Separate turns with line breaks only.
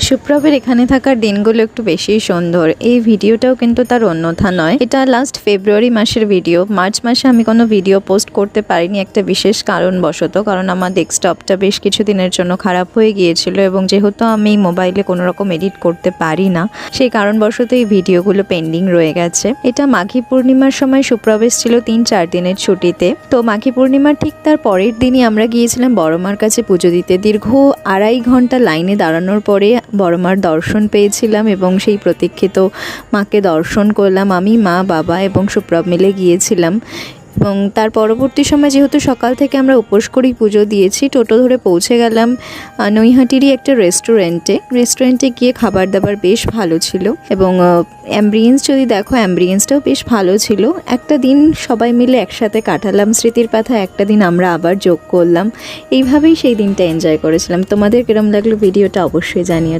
সুপ্রভের এখানে থাকার দিনগুলো একটু বেশি সুন্দর। এই ভিডিওটাও কিন্তু তার অন্যথা নয়। এটা লাস্ট ফেব্রুয়ারি মাসের ভিডিও। মার্চ মাসে আমি কোনো ভিডিও পোস্ট করতে পারিনি একটা বিশেষ কারণবশত, কারণ আমার ডেস্কটপটা বেশ কিছুদিনের জন্য খারাপ হয়ে গিয়েছিল এবং যেহেতু আমি মোবাইলে কোনো রকম এডিট করতে পারি না, সেই কারণবশত এই ভিডিওগুলো পেন্ডিং রয়ে গেছে। এটা মাঘী পূর্ণিমার সময় সুপ্রবেশ ছিল 3-4 দিনের ছুটিতে। তো মাঘী পূর্ণিমার ঠিক তার পরের দিনই আমরা গিয়েছিলাম বড়মার কাছে পুজো দিতে। দীর্ঘ 2.5 ঘন্টা লাইনে দাঁড়ানোর পরে বড়মার দর্শন পেয়েছিলাম এবং সেই প্রতীক্ষিত মাকে দর্শন করলাম। আমি, মা, বাবা এবং সুপ্রভ মিলে গিয়েছিলাম এবং তার পরবর্তী সময় যেহেতু সকাল থেকে আমরা উপোস করেই পুজো দিয়েছি, টোটো ধরে পৌঁছে গেলাম নৈহাটিরই একটা রেস্টুরেন্টে গিয়ে খাবার দাবার বেশ ভালো ছিল এবং অ্যাম্বিয়েন্স যদি দেখো, অ্যাম্বিয়েন্সটাও বেশ ভালো ছিল। একটা দিন সবাই মিলে একসাথে কাটালাম, স্মৃতির পাতায় একটা দিন আমরা আবার যোগ করলাম। এইভাবেই সেই দিনটা এনজয় করেছিলাম। তোমাদের কিরম লাগলো ভিডিওটা অবশ্যই জানিও।